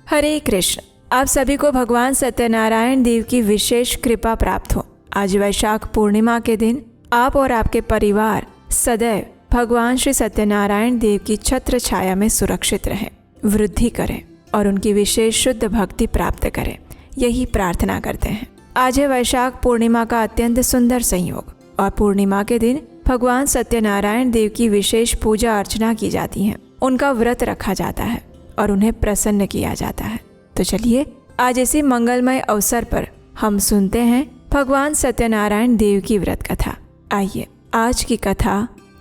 हरे कृष्ण। आप सभी को भगवान सत्यनारायण देव की विशेष कृपा प्राप्त हो। आज वैशाख पूर्णिमा के दिन आप और आपके परिवार सदैव भगवान श्री सत्यनारायण देव की छत्र छाया में सुरक्षित रहें, वृद्धि करें और उनकी विशेष शुद्ध भक्ति प्राप्त करें, यही प्रार्थना करते हैं। आज है वैशाख पूर्णिमा का अत्यंत सुंदर संयोग और पूर्णिमा के दिन भगवान सत्यनारायण देव की विशेष पूजा अर्चना की जाती है, उनका व्रत रखा जाता है और उन्हें प्रसन्न किया जाता है। तो चलिए आज इसी मंगलमय अवसर पर हम सुनते हैं भगवान सत्यनारायण देव की व्रत कथा। आइए आज की कथा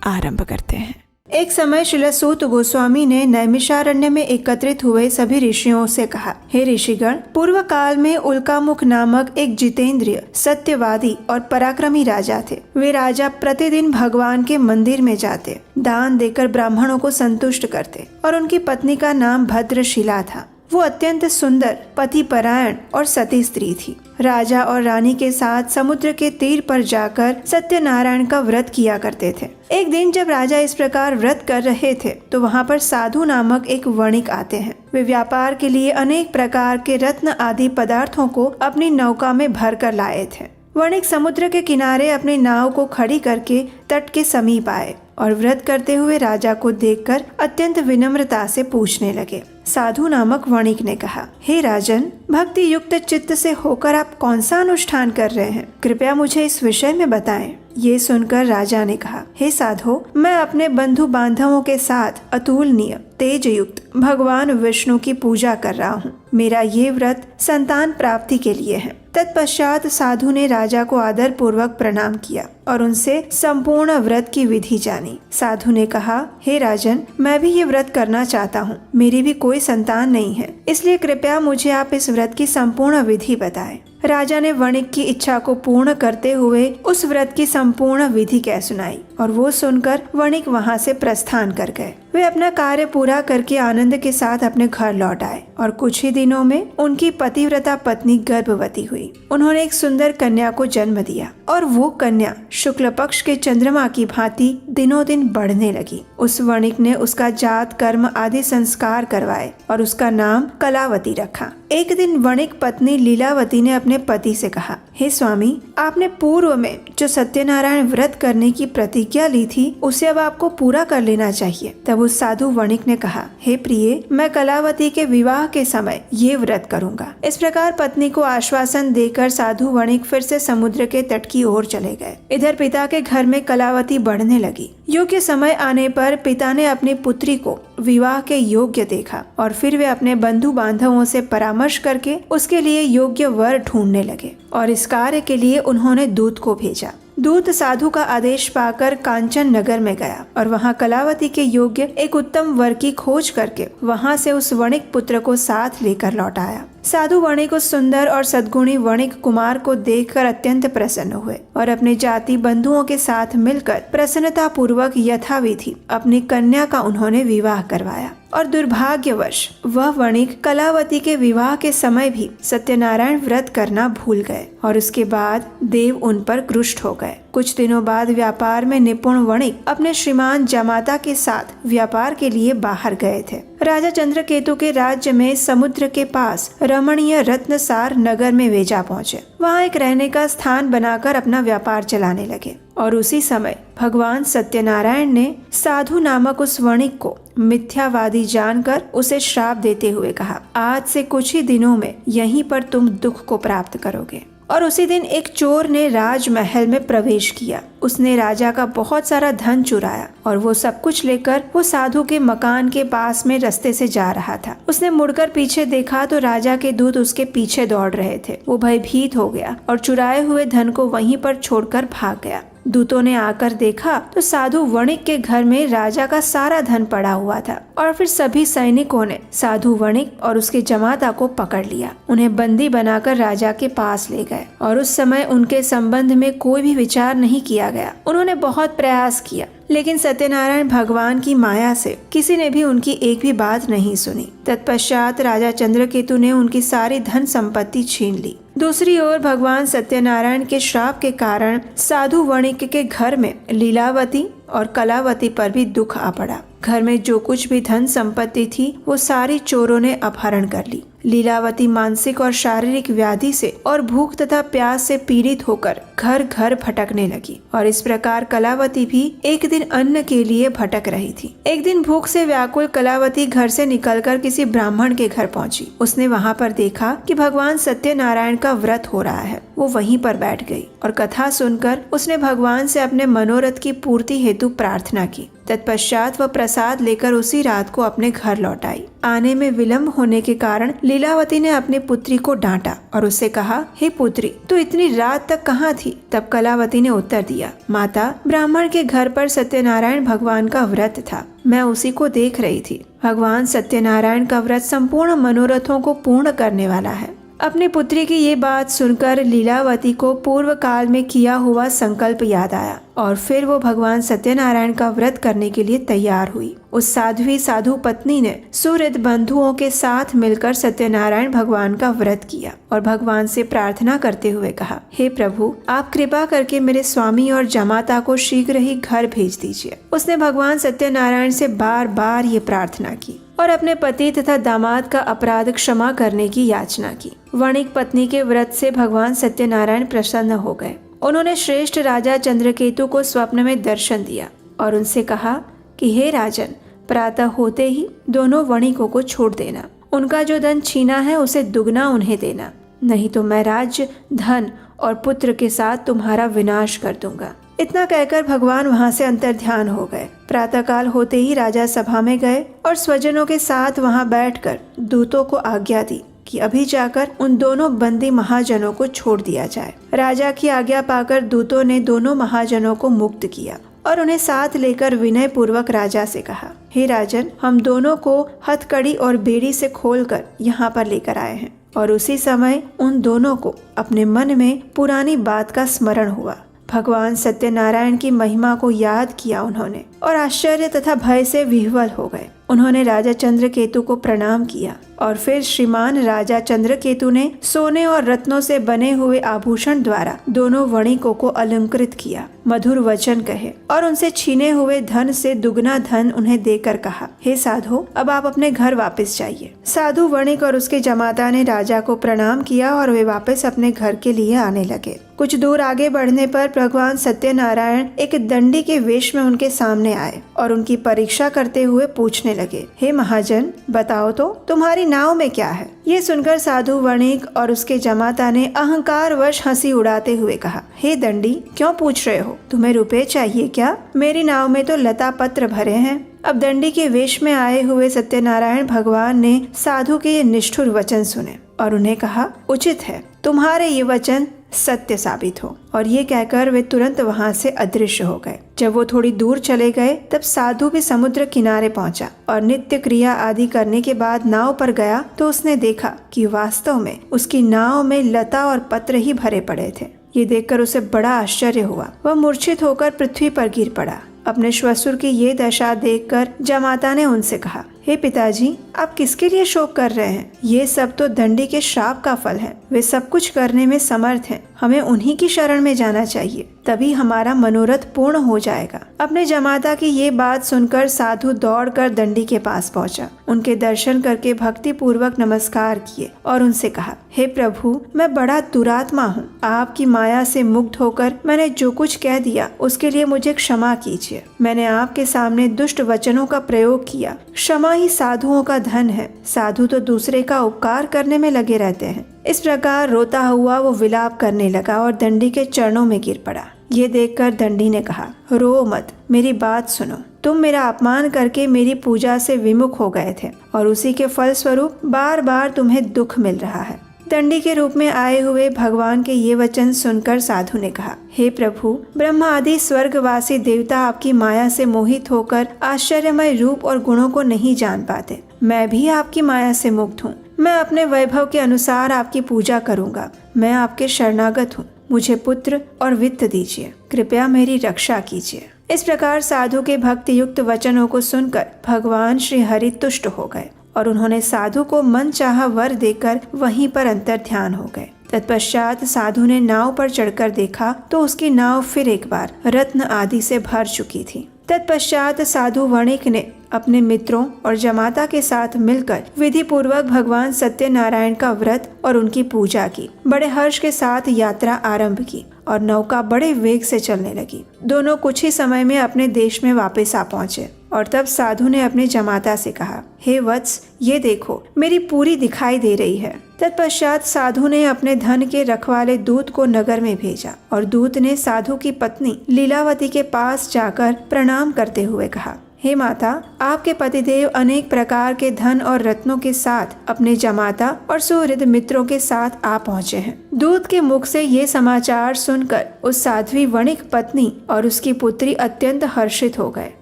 आरंभ करते हैं। एक समय श्रील सूत गोस्वामी ने नैमिषारण्य में एकत्रित हुए सभी ऋषियों से कहा, हे ऋषिगण, पूर्व काल में उल्कामुख नामक एक जितेंद्रिय, सत्यवादी और पराक्रमी राजा थे। वे राजा प्रतिदिन भगवान के मंदिर में जाते, दान देकर ब्राह्मणों को संतुष्ट करते और उनकी पत्नी का नाम भद्रशिला था। वो अत्यंत सुंदर, पतिपरायण और सती स्त्री थी। राजा और रानी के साथ समुद्र के तीर पर जाकर सत्यनारायण का व्रत किया करते थे। एक दिन जब राजा इस प्रकार व्रत कर रहे थे तो वहाँ पर साधु नामक एक वणिक आते हैं। वे व्यापार के लिए अनेक प्रकार के रत्न आदि पदार्थों को अपनी नौका में भर कर लाए थे। वणिक समुद्र के किनारे अपनी नाव को खड़ी करके तट के समीप आए और व्रत करते हुए राजा को देखकर अत्यंत विनम्रता से पूछने लगे। साधु नामक वणिक ने कहा, हे राजन, भक्ति युक्त चित्त से होकर आप कौन सा अनुष्ठान कर रहे हैं? कृपया मुझे इस विषय में बताएं। ये सुनकर राजा ने कहा, हे साधो, मैं अपने बंधु बांधवों के साथ अतुलनीय तेज युक्त भगवान विष्णु की पूजा कर रहा हूँ। मेरा ये व्रत संतान प्राप्ति के लिए है। तत्पश्चात साधु ने राजा को आदर पूर्वक प्रणाम किया और उनसे संपूर्ण व्रत की विधि जानी। साधु ने कहा, हे राजन, मैं भी ये व्रत करना चाहता हूँ। मेरी भी कोई संतान नहीं है, इसलिए कृपया मुझे आप इस व्रत की संपूर्ण विधि बताएं। राजा ने वणिक की इच्छा को पूर्ण करते हुए उस व्रत की संपूर्ण विधि कह सुनाई और वो सुनकर वणिक वहाँ से प्रस्थान कर गए। वे अपना कार्य पूरा करके आनंद के साथ अपने घर लौट आए और कुछ ही दिनों में उनकी पतिव्रता पत्नी गर्भवती हुई। उन्होंने एक सुंदर कन्या को जन्म दिया और वो कन्या शुक्ल पक्ष के चंद्रमा की भांति दिनों दिन बढ़ने लगी। उस वणिक ने उसका जात कर्म आदि संस्कार करवाए और उसका नाम कलावती रखा। एक दिन वणिक पत्नी लीलावती ने अपने पति से कहा, हे स्वामी, आपने पूर्व में जो सत्यनारायण व्रत करने की प्रतिज्ञा ली थी उसे अब आपको पूरा कर लेना चाहिए। तब उस साधु वणिक ने कहा, हे प्रिय, मैं कलावती के विवाह के समय ये व्रत करूंगा। इस प्रकार पत्नी को आश्वासन देकर साधु वणिक फिर से समुद्र के तट की ओर चले गए। इधर पिता के घर में कलावती बढ़ने लगी। योग्य समय आने पर पिता ने अपनी पुत्री को विवाह के योग्य देखा और फिर वे अपने बंधु बांधवों से परामर्श करके उसके लिए योग्य वर ढूंढने लगे और इस कार्य के लिए उन्होंने दूत को भेजा। दूत साधु का आदेश पाकर कांचन नगर में गया और वहां कलावती के योग्य एक उत्तम वर की खोज करके वहां से उस वणिक पुत्र को साथ लेकर लौट आया। साधु वणिक उस सुंदर और सद्गुणी वणिक कुमार को देखकर अत्यंत प्रसन्न हुए और अपने जाति बंधुओं के साथ मिलकर प्रसन्नता पूर्वक यथाविधि अपनी कन्या का उन्होंने विवाह करवाया। और दुर्भाग्यवश वह वणिक कलावती के विवाह के समय भी सत्यनारायण व्रत करना भूल गए और उसके बाद देव उन पर क्रुष्ट हो गए। कुछ दिनों बाद व्यापार में निपुण वणिक अपने श्रीमान जमाता के साथ व्यापार के लिए बाहर गए थे। राजा चंद्रकेतु के राज्य में समुद्र के पास रमणीय रत्नसार नगर में वे जा पहुँचे। वहाँ एक रहने का स्थान बनाकर अपना व्यापार चलाने लगे और उसी समय भगवान सत्यनारायण ने साधु नामक उस वणिक को मिथ्यावादी जानकर उसे श्राप देते हुए कहा, आज से कुछ ही दिनों में यहीं पर तुम दुख को प्राप्त करोगे। और उसी दिन एक चोर ने राजमहल में प्रवेश किया। उसने राजा का बहुत सारा धन चुराया और वो सब कुछ लेकर वो साधु के मकान के पास में रास्ते से जा रहा था। उसने मुड़कर पीछे देखा तो राजा के दूत उसके पीछे दौड़ रहे थे। वो भयभीत हो गया और चुराए हुए धन को वहीं पर छोड़कर भाग गया। दूतों ने आकर देखा तो साधु वणिक के घर में राजा का सारा धन पड़ा हुआ था और फिर सभी सैनिकों ने साधु वणिक और उसके जमाता को पकड़ लिया। उन्हें बंदी बनाकर राजा के पास ले गए और उस समय उनके संबंध में कोई भी विचार नहीं किया गया। उन्होंने बहुत प्रयास किया लेकिन सत्यनारायण भगवान की माया से किसी ने भी उनकी एक भी बात नहीं सुनी। तत्पश्चात राजा चंद्रकेतु ने उनकी सारी धन संपत्ति छीन ली। दूसरी ओर भगवान सत्यनारायण के श्राप के कारण साधु वणिक के घर में लीलावती और कलावती पर भी दुख आ पड़ा। घर में जो कुछ भी धन संपत्ति थी वो सारी चोरों ने अपहरण कर ली। लीलावती मानसिक और शारीरिक व्याधि से और भूख तथा प्यास से पीड़ित होकर घर घर भटकने लगी। और इस प्रकार कलावती भी एक दिन अन्न के लिए भटक रही थी। एक दिन भूख से व्याकुल कलावती घर से निकलकर किसी ब्राह्मण के घर पहुंची। उसने वहां पर देखा कि भगवान सत्यनारायण का व्रत हो रहा है। वो वहीं पर बैठ गई और कथा सुनकर उसने भगवान से अपने मनोरथ की पूर्ति हेतु प्रार्थना की। तत्पश्चात वह प्रसाद लेकर उसी रात को अपने घर लौट आई। आने में विलंब होने के कारण लीलावती ने अपनी पुत्री को डांटा और उससे कहा, हे पुत्री, तू इतनी रात तक कहाँ थी? तब कलावती ने उत्तर दिया, माता, ब्राह्मण के घर पर सत्यनारायण भगवान का व्रत था, मैं उसी को देख रही थी। भगवान सत्यनारायण का व्रत संपूर्ण मनोरथों को पूर्ण करने वाला है। अपनी पुत्री की ये बात सुनकर लीलावती को पूर्व काल में किया हुआ संकल्प याद आया और फिर वो भगवान सत्यनारायण का व्रत करने के लिए तैयार हुई। उस साधु पत्नी ने सूर्य बंधुओं के साथ मिलकर सत्यनारायण भगवान का व्रत किया और भगवान से प्रार्थना करते हुए कहा, हे प्रभु, आप कृपा करके मेरे स्वामी और जमाता को शीघ्र ही घर भेज दीजिए। उसने भगवान सत्यनारायण से बार बार ये प्रार्थना की और अपने पति तथा दामाद का अपराध क्षमा करने की याचना की। वणिक पत्नी के व्रत से भगवान सत्यनारायण प्रसन्न हो गए। उन्होंने श्रेष्ठ राजा चंद्रकेतु को स्वप्न में दर्शन दिया और उनसे कहा कि हे राजन, प्रातः होते ही दोनों वणिकों को छोड़ देना। उनका जो धन छीना है उसे दुगना उन्हें देना, नहीं तो मैं राज्य, धन और पुत्र के साथ तुम्हारा विनाश कर दूंगा। इतना कहकर भगवान वहां से अंतर्ध्यान हो गए। प्रातःकाल होते ही राजा सभा में गए और स्वजनों के साथ वहां बैठकर दूतों को आज्ञा दी कि अभी जाकर उन दोनों बंदी महाजनों को छोड़ दिया जाए। राजा की आज्ञा पाकर दूतों ने दोनों महाजनों को मुक्त किया और उन्हें साथ लेकर विनय पूर्वक राजा से कहा, हे राजन, हम दोनों को हथकड़ी और बेड़ी से खोलकर यहाँ पर लेकर आए हैं। और उसी समय उन दोनों को अपने मन में पुरानी बात का स्मरण हुआ। भगवान सत्यनारायण की महिमा को याद किया उन्होंने और आश्चर्य तथा भय से विह्वल हो गए। उन्होंने राजा चंद्रकेतु को प्रणाम किया और फिर श्रीमान राजा चंद्रकेतु ने सोने और रत्नों से बने हुए आभूषण द्वारा दोनों वणिकों को अलंकृत किया, मधुर वचन कहे और उनसे छीने हुए धन से दुगना धन उन्हें देकर कहा, हे साधु, अब आप अपने घर वापस जाइए। साधु वणिक और उसके जमाता ने राजा को प्रणाम किया और वे वापस अपने घर के लिए आने लगे। कुछ दूर आगे बढ़ने पर भगवान सत्यनारायण एक दंडी के वेश में उनके सामने आए और उनकी परीक्षा करते हुए पूछने लगे, हे महाजन, बताओ तो तुम्हारी नाव में क्या है? ये सुनकर साधु वणिक और उसके जमाता ने अहंकार वश हंसी उड़ाते हुए कहा, हे दंडी, क्यों पूछ रहे हो? तुम्हें रुपए चाहिए क्या? मेरी नाव में तो लता पत्र भरे हैं। अब दंडी के वेश में आए हुए सत्यनारायण भगवान ने साधु के ये निष्ठुर वचन सुने और उन्हें कहा, उचित है, तुम्हारे ये वचन सत्य साबित हो। और ये कहकर वे तुरंत वहां से अदृश्य हो गए। जब वो थोड़ी दूर चले गए तब साधु भी समुद्र किनारे पहुंचा और नित्य क्रिया आदि करने के बाद नाव पर गया तो उसने देखा कि वास्तव में उसकी नाव में लता और पत्र ही भरे पड़े थे। ये देखकर उसे बड़ा आश्चर्य हुआ। वह मूर्छित होकर पृथ्वी पर गिर पड़ा। अपने श्वशुर की ये दशा देखकर जमाता ने उनसे कहा, हे पिताजी, आप किसके लिए शोक कर रहे हैं? ये सब तो दंडी के श्राप का फल है। वे सब कुछ करने में समर्थ हैं। हमें उन्हीं की शरण में जाना चाहिए, तभी हमारा मनोरथ पूर्ण हो जाएगा। अपने जमाता की ये बात सुनकर साधु दौड़कर दंडी के पास पहुंचा। उनके दर्शन करके भक्ति पूर्वक नमस्कार किए और उनसे कहा, हे प्रभु, मैं बड़ा दुरात्मा हूँ। आपकी माया से मुग्ध होकर मैंने जो कुछ कह दिया उसके लिए मुझे क्षमा कीजिए। मैंने आपके सामने दुष्ट वचनों का प्रयोग किया। क्षमा ही साधुओं का धन है। साधु तो दूसरे का उपकार करने में लगे रहते हैं। इस प्रकार रोता हुआ वो विलाप करने लगा और दंडी के चरणों में गिर पड़ा। ये देखकर दंडी ने कहा, रो मत, मेरी बात सुनो। तुम मेरा अपमान करके मेरी पूजा से विमुख हो गए थे और उसी के फल स्वरूप बार बार तुम्हें दुख मिल रहा है। दंडी के रूप में आए हुए भगवान के ये वचन सुनकर साधु ने कहा, हे प्रभु, ब्रह्मा आदि स्वर्गवासी देवता आपकी माया से मोहित होकर आश्चर्यमय रूप और गुणों को नहीं जान पाते। मैं भी आपकी माया से मुक्त हूँ। मैं अपने वैभव के अनुसार आपकी पूजा करूँगा। मैं आपके शरणागत हूँ। मुझे पुत्र और वित्त दीजिए। कृपया मेरी रक्षा कीजिए। इस प्रकार साधु के भक्ति युक्त वचनों को सुनकर भगवान श्री हरि तुष्ट हो गए और उन्होंने साधु को मन चाहा वर देकर वहीं पर अंतर्ध्यान हो गए। तत्पश्चात साधु ने नाव पर चढ़कर देखा तो उसकी नाव फिर एक बार रत्न आदि से भर चुकी थी। तत्पश्चात साधु वणिक ने अपने मित्रों और जमाता के साथ मिलकर विधि पूर्वक भगवान सत्यनारायण का व्रत और उनकी पूजा की। बड़े हर्ष के साथ यात्रा आरंभ की और नौका बड़े वेग से चलने लगी। दोनों कुछ ही समय में अपने देश में वापस आ पहुँचे और तब साधु ने अपने जमाता से कहा, हे वत्स, ये देखो मेरी पूरी दिखाई दे रही है। तत्पश्चात साधु ने अपने धन के रखवाले दूत को नगर में भेजा और दूत ने साधु की पत्नी लीलावती के पास जाकर प्रणाम करते हुए कहा, हे माता, आपके पतिदेव अनेक प्रकार के धन और रत्नों के साथ अपने जमाता और सुहृद मित्रों के साथ आ पहुँचे हैं। दूत के मुख से ये समाचार सुनकर उस साध्वी वणिक पत्नी और उसकी पुत्री अत्यंत हर्षित हो गए।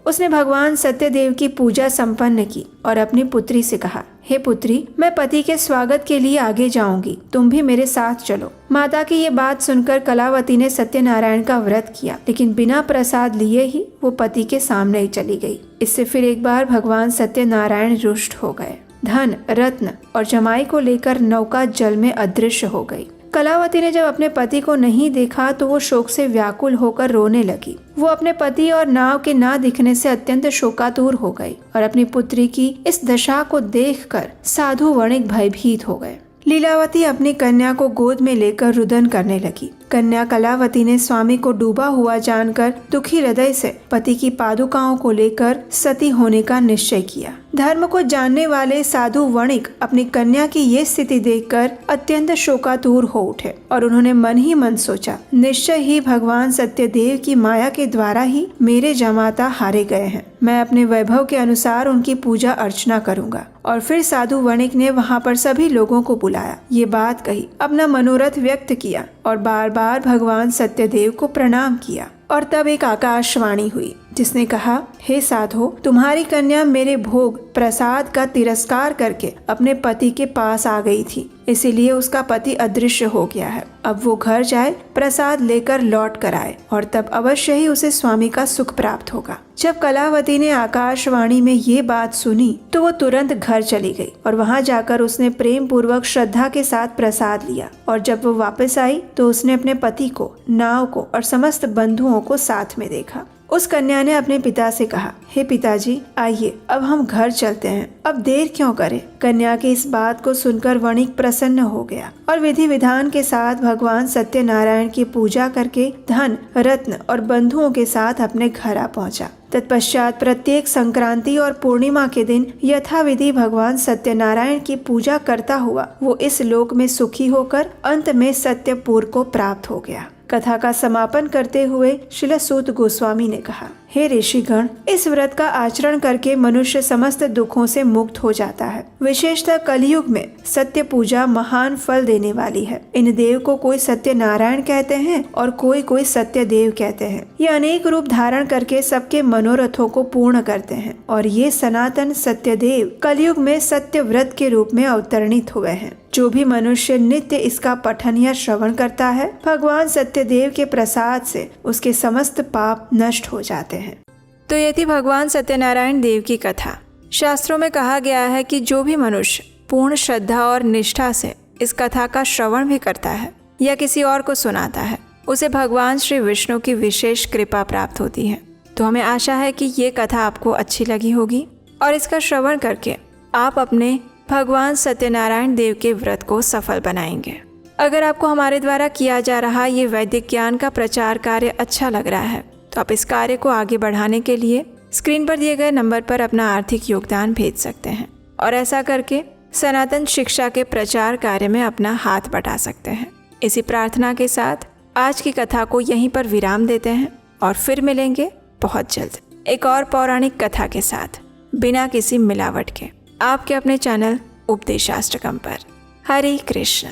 उसने भगवान सत्यदेव की पूजा संपन्न की और अपनी पुत्री से कहा, हे पुत्री, मैं पति के स्वागत के लिए आगे जाऊंगी, तुम भी मेरे साथ चलो। माता की ये बात सुनकर कलावती ने सत्यनारायण का व्रत किया, लेकिन बिना प्रसाद लिए ही वो पति के सामने ही चली गई। इससे फिर एक बार भगवान सत्यनारायण रुष्ट हो गए। धन, रत्न और जमाई को लेकर नौका जल में अदृश्य हो गई। कलावती ने जब अपने पति को नहीं देखा तो वो शोक से व्याकुल होकर रोने लगी। वो अपने पति और नाव के ना दिखने से अत्यंत शोकातुर हो गई और अपनी पुत्री की इस दशा को देखकर साधु वणिक भयभीत हो गए। लीलावती अपनी कन्या को गोद में लेकर रुदन करने लगी। कन्या कलावती ने स्वामी को डूबा हुआ जानकर दुखी हृदय से पति की पादुकाओं को लेकर सती होने का निश्चय किया। धर्म को जानने वाले साधु वणिक अपनी कन्या की ये स्थिति देखकर अत्यंत शोकातुर हो उठे और उन्होंने मन ही मन सोचा, निश्चय ही भगवान सत्यदेव की माया के द्वारा ही मेरे जमाता हारे गए हैं। मैं अपने वैभव के अनुसार उनकी पूजा अर्चना करूंगा। और फिर साधु वणिक ने वहाँ पर सभी लोगों को बुलाया, ये बात कही, अपना मनोरथ व्यक्त किया और बार बार भगवान सत्यदेव को प्रणाम किया। और तब एक आकाशवाणी हुई जिसने कहा, हे साधो, तुम्हारी कन्या मेरे भोग प्रसाद का तिरस्कार करके अपने पति के पास आ गई थी, इसीलिए उसका पति अदृश्य हो गया है। अब वो घर जाए, प्रसाद लेकर लौट कर आए और तब अवश्य ही उसे स्वामी का सुख प्राप्त होगा। जब कलावती ने आकाशवाणी में ये बात सुनी तो वो तुरंत घर चली गई और वहाँ जाकर उसने प्रेम पूर्वक श्रद्धा के साथ प्रसाद लिया। और जब वो वापस आई तो उसने अपने पति को, नाव को और समस्त बंधुओं को साथ में देखा। उस कन्या ने अपने पिता से कहा, हे पिताजी, आइए अब हम घर चलते हैं, अब देर क्यों करें। कन्या की इस बात को सुनकर वणिक प्रसन्न हो गया और विधि विधान के साथ भगवान सत्यनारायण की पूजा करके धन, रत्न और बंधुओं के साथ अपने घर आ पहुंचा। तत्पश्चात प्रत्येक संक्रांति और पूर्णिमा के दिन यथाविधि भगवान सत्यनारायण की पूजा करता हुआ वो इस लोक में सुखी होकर अंत में सत्यपुर को प्राप्त हो गया। कथा का समापन करते हुए श्रील सूत गोस्वामी ने कहा, हे ऋषिगण, इस व्रत का आचरण करके मनुष्य समस्त दुखों से मुक्त हो जाता है। विशेषतः कलयुग में सत्य पूजा महान फल देने वाली है। इन देव को कोई सत्यनारायण कहते हैं और कोई कोई सत्य देव कहते हैं। ये अनेक रूप धारण करके सबके मनोरथों को पूर्ण करते हैं और ये सनातन सत्य देव कलयुग में सत्य व्रत के रूप में अवतरणित हुए हैं। जो भी मनुष्य नित्य इसका पठन या श्रवण करता है, भगवान सत्यदेव के प्रसाद से उसके समस्त पाप नष्ट हो जाते हैं। तो ये थी भगवान सत्यनारायण देव की कथा। शास्त्रों में कहा गया है कि जो भी मनुष्य पूर्ण श्रद्धा और निष्ठा से इस कथा का श्रवण भी करता है या किसी और को सुनाता है, उसे भगवान श्री विष्णु की विशेष कृपा प्राप्त होती है। तो हमें आशा है कि ये कथा आपको अच्छी लगी होगी और इसका श्रवण करके आप अपने भगवान सत्यनारायण देव के व्रत को सफल बनाएंगे। अगर आपको हमारे द्वारा किया जा रहा ये वैदिक ज्ञान का प्रचार कार्य अच्छा लग रहा है तो आप इस कार्य को आगे बढ़ाने के लिए स्क्रीन पर दिए गए नंबर पर अपना आर्थिक योगदान भेज सकते हैं और ऐसा करके सनातन शिक्षा के प्रचार कार्य में अपना हाथ बटा सकते हैं। इसी प्रार्थना के साथ आज की कथा को यहीं पर विराम देते हैं और फिर मिलेंगे बहुत जल्द एक और पौराणिक कथा के साथ, बिना किसी मिलावट के, आपके अपने चैनल उपदेशाष्टकम पर। हरे कृष्णा।